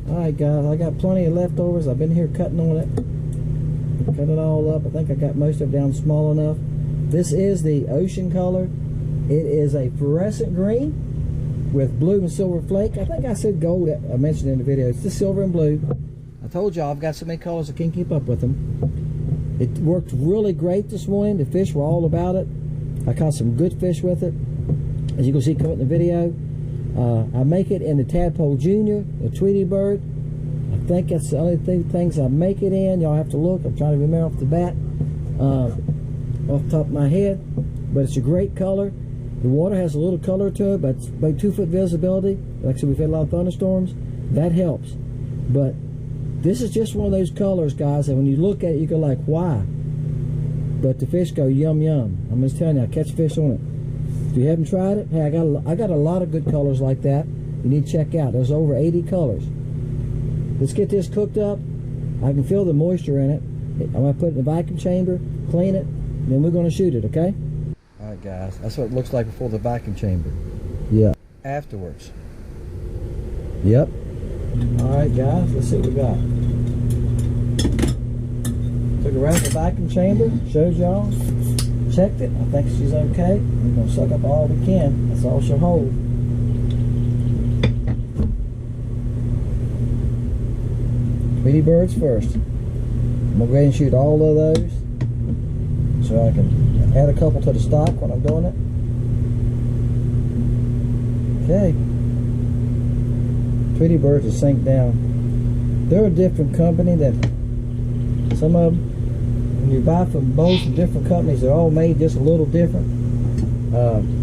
Alright guys, I got plenty of leftovers. I've been here cutting on it. Cut it all up. I think I got most of it down small enough. This is the ocean color. It is a fluorescent green with blue and silver flake. I think I said gold, I mentioned in the video. It's just silver and blue. I told y'all I've got so many colors I can't keep up with them. It worked really great this morning. The fish were all about it. I caught some good fish with it, as you can see coming in the video. I make it in the Tadpole Junior, the Tweety bird. I think that's the only things I make it in. Y'all have to look. I'm trying to remember off the bat, off the top of my head. But it's a great color. The water has a little color to it, but it's about 2 foot visibility. Like I said, we've had a lot of thunderstorms. That helps. But this is just one of those colors, guys, that when you look at it, you go like, why? But the fish go yum yum. I'm just telling you, I catch fish on it. If you haven't tried it, hey, I got a lot of good colors like that. You need to check out. There's over 80 colors. Let's get this cooked up. I can feel the moisture in it. I'm going to put it in the vacuum chamber, clean it, and then we're going to shoot it, okay? Alright guys, that's what it looks like before the vacuum chamber. Yeah. Afterwards. Yep. Alright guys, let's see what we got. Took her out the vacuum chamber, showed y'all. Checked it. I think she's okay. We're going to suck up all we can. That's all she'll hold. Tweety birds first. I'm going to go ahead and shoot all of those so I can add a couple to the stock when I'm doing it. Okay. Tweety birds are sink down. They're a different company that some of them, when you buy from both from different companies, they're all made just a little different.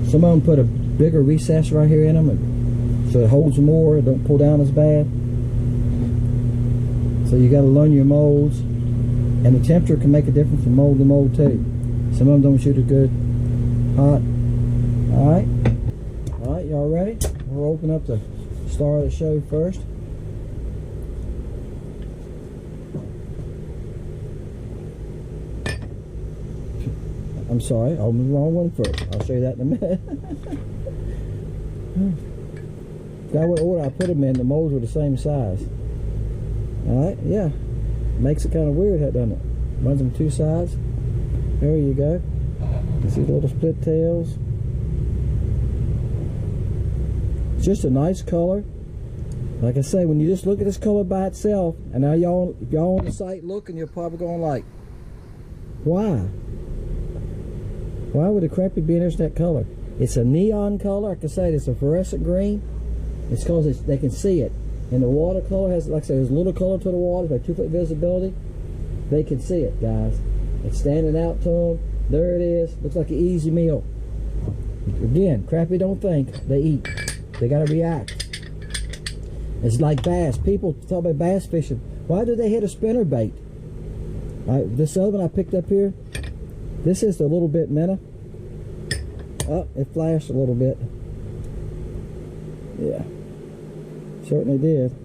Some of them put a bigger recess right here in them, so it holds more, it don't pull down as bad. So you got to learn your molds, and the temperature can make a difference from mold to mold too. Some of them don't shoot as good hot. Alright, y'all ready? We'll open up the star of the show first. I'm sorry, I opened the wrong one first. I'll show you that in a minute. Got what order I put them in, the molds were the same size. Alright, yeah. Makes it kind of weird, doesn't it? Runs them 2 sides. There you go. You see the little split tails. It's just a nice color. Like I say, when you just look at this color by itself, and now y'all, if y'all on the site looking, you're probably going like, why? Why would a crappie be interested in that color? It's a neon color. Like I said, it's a fluorescent green. It's because they can see it. And the watercolor has, like I said, there's a little color to the water, like 2 foot visibility. They can see it, guys. It's standing out to them. There it is. Looks like an easy meal. Again, crappie don't think, they eat. They got to react. It's like bass. People talk about bass fishing. Why do they hit a spinner bait? This other one I picked up here, this is the little bit minnow. Oh, it flashed a little bit. Yeah, certainly did.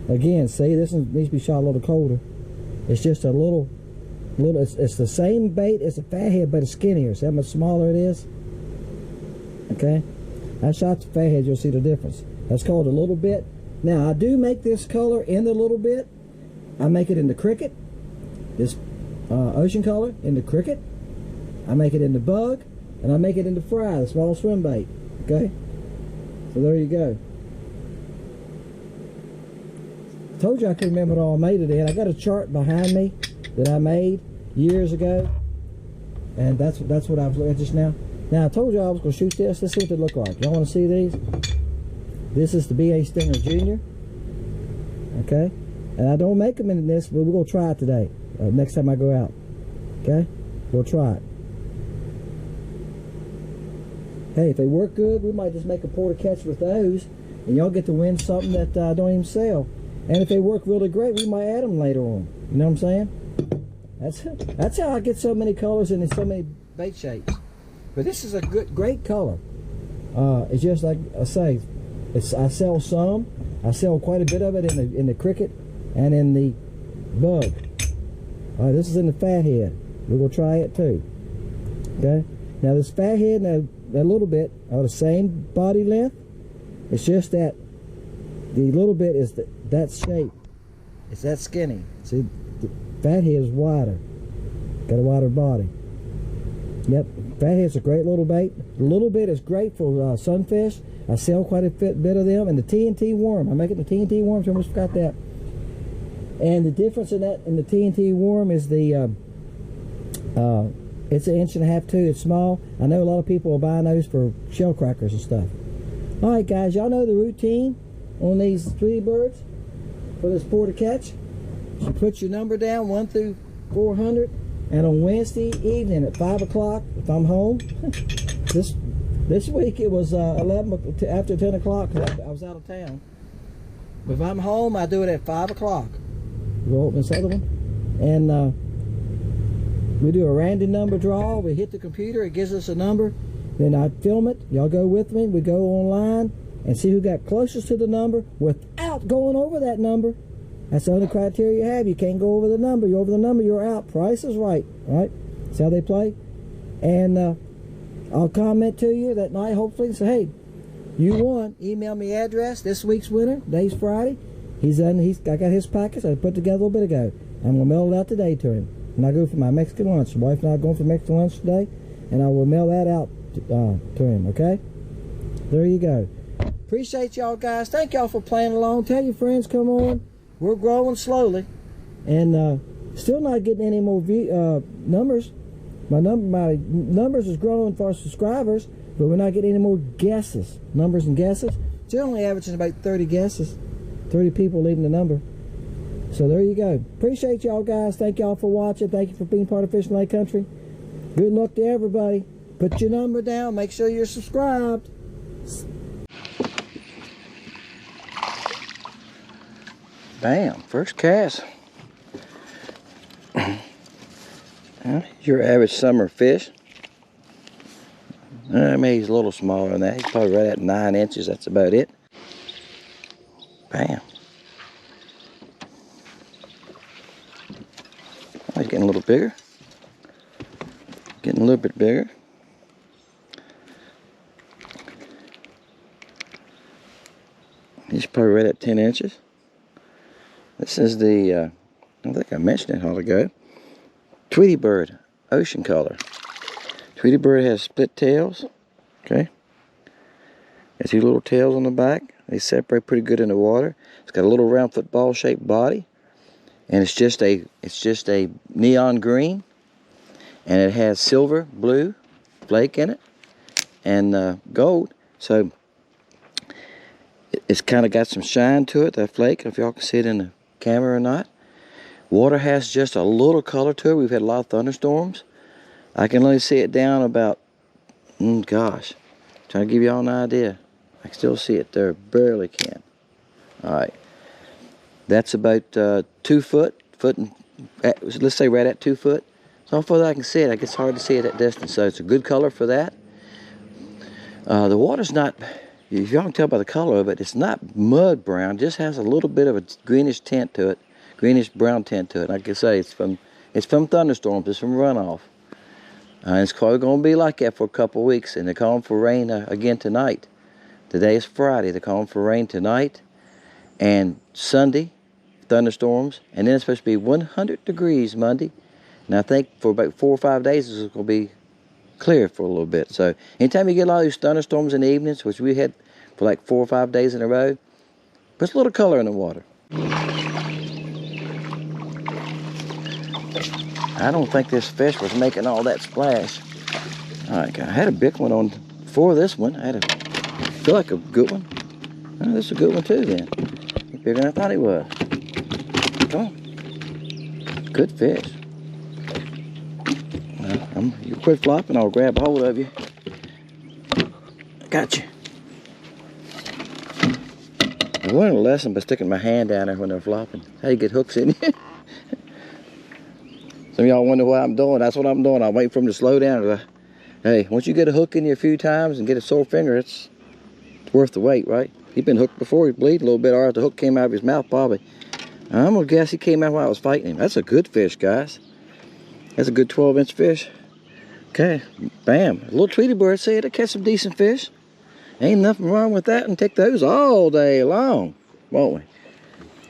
Again, see, this one needs to be shot a little colder. It's just a little. It's the same bait as a fathead, but it's skinnier. See how much smaller it is? Okay, I shot the fathead. You'll see the difference. That's called a little bit. Now I do make this color in the little bit. I make it in the cricket. This ocean color in the cricket. I make it in the bug, and I make it in the fry, the small swim bait. Okay, so there you go. Told you I couldn't remember what all I made it in. I got a chart behind me that I made years ago, and that's what I was looking at just now. Now I told you I was going to shoot this. Let's see what they look like. Y'all want to see these? This is the BA Stinger Junior. Okay, and I don't make them in this, but we're going to try it today. Next time I go out. Okay, we'll try it. Hey, if they work good, we might just make a porter catch with those, and y'all get to win something that I don't even sell. And if they work really great, we might add them later on. You know what I'm saying? That's how I get so many colors and so many bait shapes. But this is a great color. It's just like I say, I sell some. I sell quite a bit of it in the cricket and in the bug. All right, this is in the fathead. We're going to try it too. Okay? Now this fathead and that little bit are the same body length. It's just that the little bit is that shape. It's that skinny. See, the fathead is wider. Got a wider body. Yep, fathead's a great little bait. The little bit is great for sunfish. I sell quite a bit of them. And the TNT worm. I'm making the TNT worms. I almost forgot that. And the difference in that and the TNT worm is the it's 1.5 inches too. It's small. I know a lot of people are buying those for shell crackers and stuff. All right, guys, y'all know the routine on these Tweety birds for this pour to catch. You put your number down 1 through 400, and on Wednesday evening at 5 o'clock, if I'm home, this week it was 11 after 10 o'clock. I was out of town. But if I'm home, I do it at 5 o'clock. Go open this other one, and we do a random number draw. We hit the computer, it gives us a number. Then I film it. Y'all go with me. We go online and see who got closest to the number without going over that number. That's the only criteria you have. You can't go over the number. You're over the number, you're out. Price is right. All right? That's how they play. And I'll comment to you that night, hopefully, and say, hey, you won. Email me address. This week's winner. Today's Friday. I got his package I put together a little bit ago. I'm going to mail it out today to him. And I go for my Mexican lunch. The wife and I are going for Mexican lunch today. And I will mail that out to him, okay? There you go. Appreciate y'all, guys. Thank y'all for playing along. Tell your friends, come on. We're growing slowly. And still not getting any more numbers. My numbers is growing for subscribers, but we're not getting any more guesses. Numbers and guesses. Generally averaging about 30 guesses. 30 people leaving the number. So there you go. Appreciate y'all, guys. Thank y'all for watching. Thank you for being part of Fishing Lake Country. Good luck to everybody. Put your number down. Make sure you're subscribed. Bam. First cast. Your average summer fish. Maybe he's a little smaller than that. He's probably right at 9 inches. That's about it. Bam. Oh, he's getting a little bigger. Getting a little bit bigger. He's probably right at 10 inches. This is the, I think I mentioned it a while ago, Tweety bird, ocean color. Tweety bird has split tails, okay? Has 2 little tails on the back. They separate pretty good in the water. It's got a little round football shaped body. And it's just a neon green. And it has silver, blue flake in it. And gold. So it's kind of got some shine to it, that flake. If y'all can see it in the camera or not. Water has just a little color to it. We've had a lot of thunderstorms. I can only see it down about, gosh, trying to give y'all an idea. I can still see it there, barely can. Alright, that's about 2 foot, let's say right at 2 foot. So how far I can see it, I guess it's hard to see it at distance, so it's a good color for that. The water's not, if y'all can tell by the color of it, it's not mud brown, it just has a little bit of a greenish tint to it, greenish brown tint to it. Like I say, it's from thunderstorms, it's from runoff. It's probably going to be like that for a couple weeks, and they're calling for rain again tonight. Today is Friday. They're calling for rain tonight and Sunday, thunderstorms, and then it's supposed to be 100 degrees Monday. And I think for about 4 or 5 days it's going to be clear for a little bit. So anytime you get a lot of these thunderstorms in the evenings, which we had for like 4 or 5 days in a row, puts a little color in the water. I don't think this fish was making all that splash. Alright, I had a big one on before this one. I feel like a good one. Oh, this is a good one too then. Bigger than I thought he was. Come on. Good fish. Well, you quit flopping, I'll grab a hold of you. Got you. I learned a lesson by sticking my hand down there when they're flopping. How you get hooks in you. Some of y'all wonder what I'm doing. That's what I'm doing. I'm waiting for them to slow down. Hey, once you get a hook in you a few times and get a sore finger, it's worth the wait, right? He's been hooked before. He's bleeding a little bit. The hook came out of his mouth, probably. I'm going to guess he came out while I was fighting him. That's a good fish, guys. That's a good 12-inch fish. Okay, bam. A little Tweety bird said to catch some decent fish. Ain't nothing wrong with that, and take those all day long, won't we?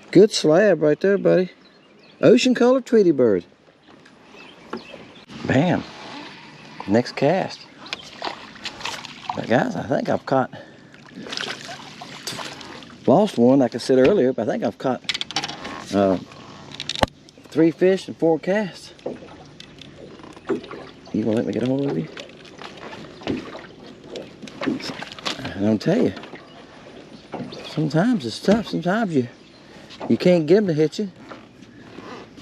Good slab right there, buddy. Ocean color Tweety bird. Bam. Next cast. But guys, I think I've caught, lost one like I said earlier, but I think I've caught 3 fish and 4 casts. You gonna let me get a hold of you? And I'll tell you, sometimes it's tough. Sometimes you can't get them to hit you.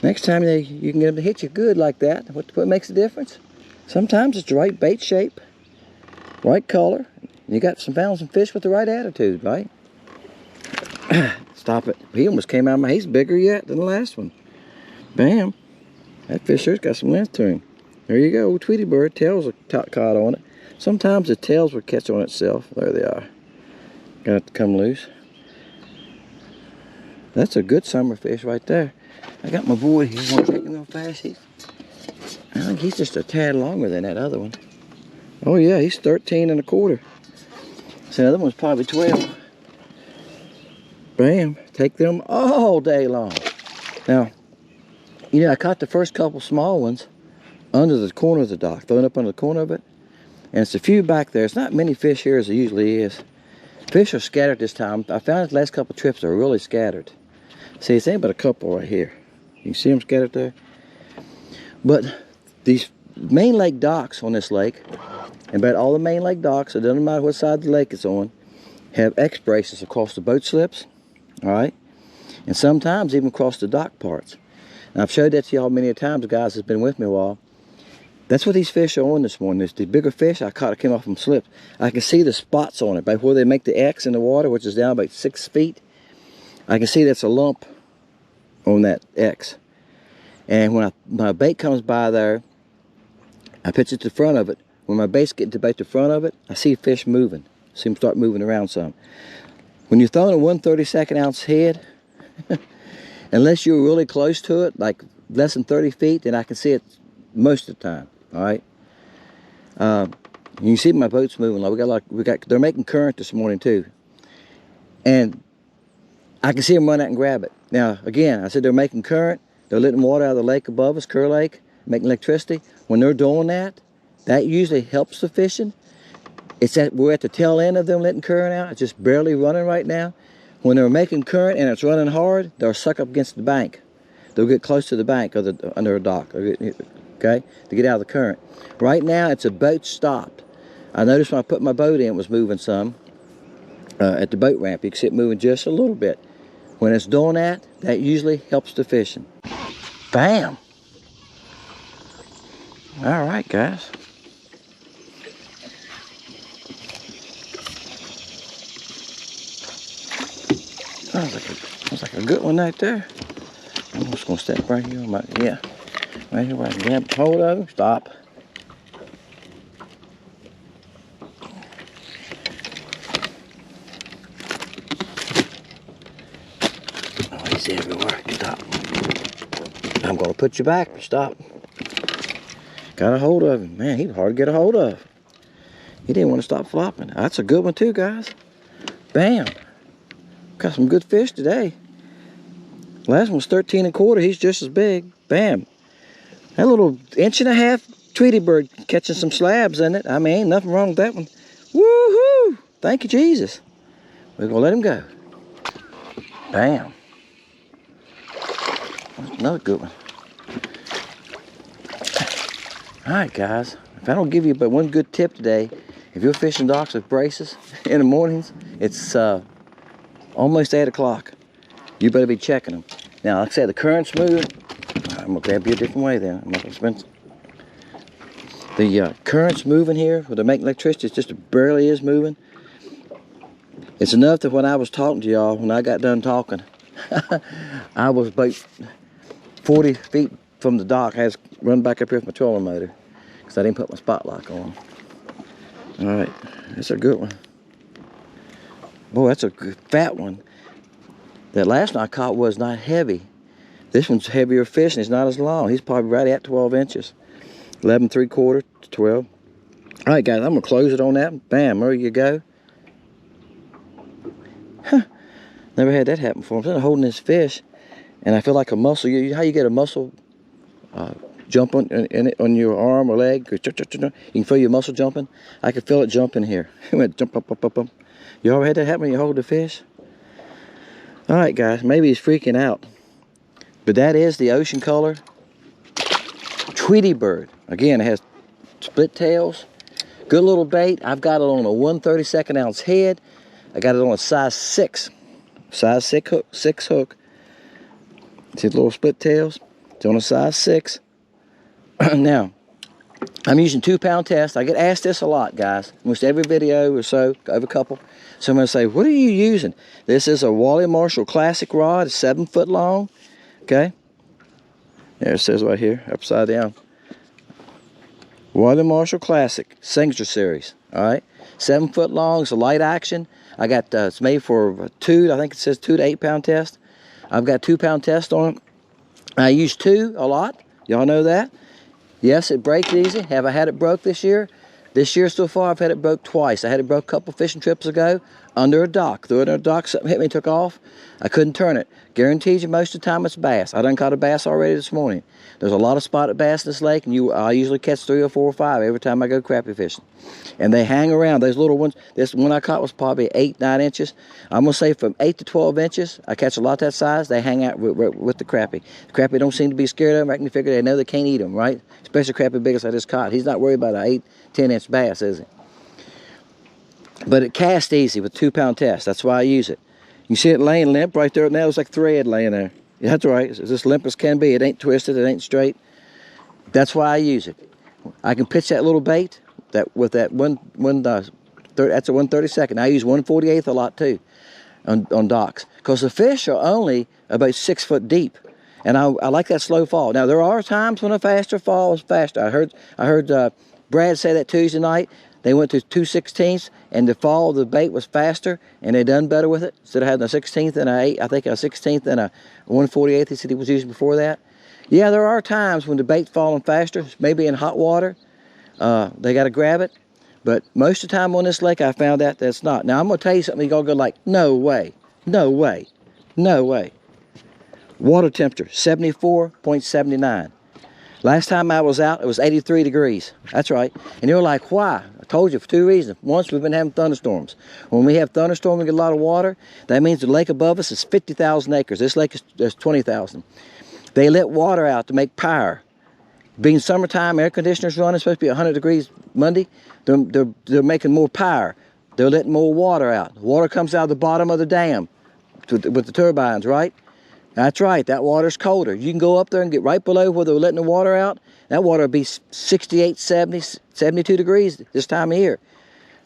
Next time you can get them to hit you good like that. What makes the difference? Sometimes it's the right bait shape, right color. You got found some fish with the right attitude, right? Stop it. He almost came out of my, he's bigger yet than the last one. Bam. That fish here's got some length to him. There you go, Tweety bird. Tails are caught on it. Sometimes the tails will catch on itself. There they are. Got it to come loose. That's a good summer fish right there. I got my boy here. Want to take him real fast? I think he's just a tad longer than that other one. Oh yeah, he's 13 1/4. So the other one's probably 12. Bam. Take them all day long. Now, you know, I caught the first couple small ones under the corner of the dock, thrown up under the corner of it. And it's a few back there. It's not many fish here as it usually is. Fish are scattered this time. I found the last couple trips are really scattered. See, it's ain't but a couple right here. You can see them scattered there. But these main lake docks on this lake, and about all the main lake docks, it doesn't matter what side of the lake it's on, have X braces across the boat slips, all right? And sometimes even across the dock parts. And I've showed that to y'all many times, guys that's been with me a while. That's what these fish are on this morning. The bigger fish I caught, it came off from slips. I can see the spots on it, by where they make the X in the water, which is down about 6 feet. I can see that's a lump on that X. And when my bait comes by there, I pitch it to the front of it. When my bait's getting to bait the front of it, I see fish moving. See them start moving around some. When you're throwing a 1/32 ounce head, unless you're really close to it, like less than 30 feet, then I can see it most of the time. All right. You see my boat's moving. Like they're making current this morning too, and I can see them run out and grab it. Now again, I said they're making current. They're letting water out of the lake above us, Kerr Lake, making electricity. When they're doing that, that usually helps the fishing. We're at the tail end of them letting current out. It's just barely running right now. When they're making current and it's running hard, they'll suck up against the bank. They'll get close to the bank or under a dock, okay, to get out of the current. Right now, it's a boat stopped. I noticed when I put my boat in, it was moving some at the boat ramp. You can see it moving just a little bit. When it's doing that, that usually helps the fishing. Bam! All right, guys. Sounds like a good one right there. I'm just gonna step right here. Right here where I can grab hold of him. Stop. Oh, he's everywhere. Stop. I'm gonna put you back. Stop. Got a hold of him. Man, he's hard to get a hold of. He didn't want to stop flopping. That's a good one too, guys. Bam. Got some good fish today. Last one was 13 1/4. He's just as big. Bam. That little 1.5 inch Tweety bird catching some slabs in it. I mean, ain't nothing wrong with that one. Woohoo! Thank you, Jesus. We're gonna let him go. Bam. That's another good one. All right, guys. If I don't give you but one good tip today, if you're fishing docks with braces in the mornings, it's almost 8 o'clock. You better be checking them. Now, like I said, the current's moving. I'm gonna grab you a different way then. I'm not gonna spend. The current's moving here. Where they're making electricity, it just barely is moving. It's enough that when I was talking to y'all, when I got done talking, I was about 40 feet from the dock. I had to run back up here with my trolling motor because I didn't put my spot lock on. All right, that's a good one. Boy, that's a good fat one. That last one I caught was not heavy, This one's heavier fish and it's not as long. He's probably right at 12 inches. 11 3/4 to 12. All right, guys, I'm gonna close it on that. Bam, there you go. Huh. Never had that happen before. I'm sitting holding this fish, and I feel like a muscle. How you get a muscle jump on your arm or leg? You can feel your muscle jumping. I could feel it jumping here. It went jump up, up, up, up. You ever had that happen when you hold the fish? All right, guys, maybe he's freaking out. But that is the ocean color Tweety bird. Again, it has split tails. Good little bait. I've got it on a 1/32 ounce head. I got it on a size 6. Size 6 hook. See the little split tails? It's on a size 6. Now, I'm using 2-pound test. I get asked this a lot, guys. Almost every video or so, over a couple. So I'm going to say, what are you using? This is a Wally Marshall Classic rod. It's 7 foot long. Okay? There it says right here, upside down. Wally Marshall Classic Signature Series. All right? 7 foot long. It's a light action. I got, it's made for 2, I think it says 2 to 8 pound test. I've got 2-pound test on it. I use 2 a lot. Y'all know that. Yes, it breaks easy. Have I had it broke this year? This year so far, I've had it broke twice. I had it broke a couple fishing trips ago under a dock. Threw it under a dock, something hit me, took off. I couldn't turn it. Guaranteed you most of the time it's bass. I done caught a bass already this morning. There's a lot of spotted bass in this lake, and I usually catch 3 or 4 or 5 every time I go crappie fishing. And they hang around. Those little ones, this one I caught was probably 8, 9 inches. I'm going to say from 8 to 12 inches. I catch a lot that size. They hang out with the crappie. The crappie don't seem to be scared of them. I can figure they know they can't eat them, right? Especially crappie big as I just caught. He's not worried about an 8, 10 inch bass, is he? But it casts easy with 2-pound test. That's why I use it. You see it laying limp right there now. It's like thread laying there. Yeah, that's right. It's as limp as can be. It ain't twisted. It ain't straight. That's why I use it. I can pitch that little bait with that that's a 1/32. I use 1/48 a lot too on docks because the fish are only about 6 foot deep, and I like that slow fall. Now there are times when a faster fall is faster. I heard Brad say that Tuesday night. They went to 2/16, and the fall of the bait was faster, and they done better with it. Instead of having a 16th and I think a 16th and a 1/48, he said he was using before that. Yeah, there are times when the bait's falling faster, maybe in hot water. They got to grab it. But most of the time on this lake, I found out that's not. Now, I'm going to tell you something. You're going to go like, no way, no way, no way. Water temperature, 74.79. Last time I was out, it was 83 degrees. That's right. And you're like, why? I told you for 2 reasons. Once, we've been having thunderstorms. When we have thunderstorms, we get a lot of water. That means the lake above us is 50,000 acres. This lake is 20,000. They let water out to make power. Being summertime, air conditioners running, supposed to be 100 degrees Monday. They're making more power. They're letting more water out. The water comes out of the bottom of the dam with the turbines, right? That's right, that water's colder. You can go up there and get right below where they're letting the water out. That water will be 68, 70, 72 degrees this time of year.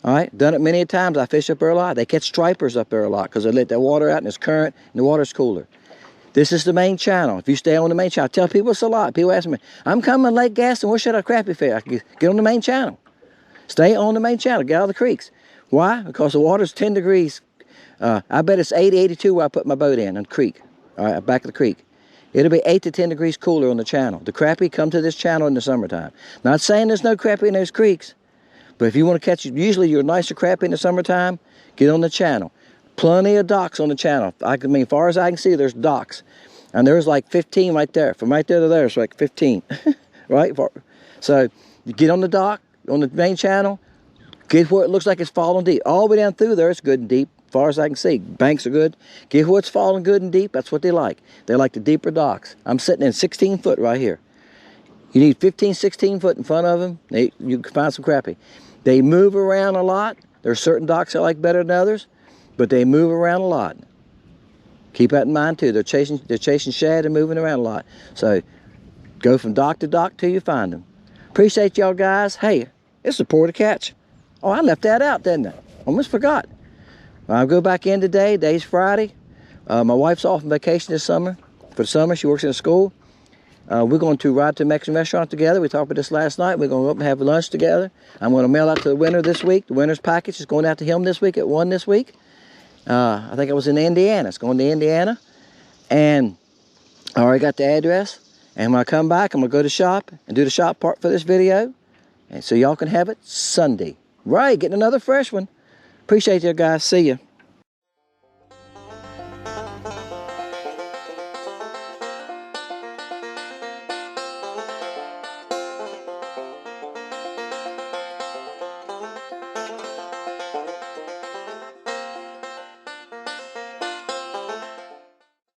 All right, done it many times. I fish up there a lot. They catch stripers up there a lot because they let that water out and it's current and the water's cooler. This is the main channel. If you stay on the main channel, I tell people it's a lot. People ask me, I'm coming Lake Gaston, where should I crappie fish? I can get on the main channel. Stay on the main channel, get out of the creeks. Why? Because the water's 10 degrees. I bet it's 80, 82 where I put my boat in the creek. All right, back of the creek. It'll be 8 to 10 degrees cooler on the channel. The crappie come to this channel in the summertime. Not saying there's no crappie in those creeks, but if you want to catch, usually your nicer crappie in the summertime, get on the channel. Plenty of docks on the channel. I mean, as far as I can see, there's docks. And there's like 15 right there. From right there to there, it's like 15, right? So you get on the dock, on the main channel, get where it looks like it's falling deep. All the way down through there, it's good and deep. As far as I can see, banks are good. Get where it's falling good and deep, that's what they like. They like the deeper docks. I'm sitting in 16 foot right here. You need 15, 16 foot in front of them, you can find some crappie. They move around a lot. There are certain docks I like better than others, but they move around a lot. Keep that in mind too. They're chasing shad and moving around a lot. So go from dock to dock till you find them. Appreciate y'all guys. Hey, it's a pour to catch. Oh, I left that out, didn't I? Almost forgot. I'll go back in today. Today's Friday. My wife's off on vacation this summer. For the summer, she works in a school. We're going to ride to a Mexican restaurant together. We talked about this last night. We're going to go up and have lunch together. I'm going to mail out to the winner this week. The winner's package is going out to him this week at 1 this week. I think I was in Indiana. It's going to Indiana. And I already got the address. And when I come back, I'm going to go to shop and do the shop part for this video. And so y'all can have it Sunday. Right, getting another fresh one. Appreciate you guys. See ya.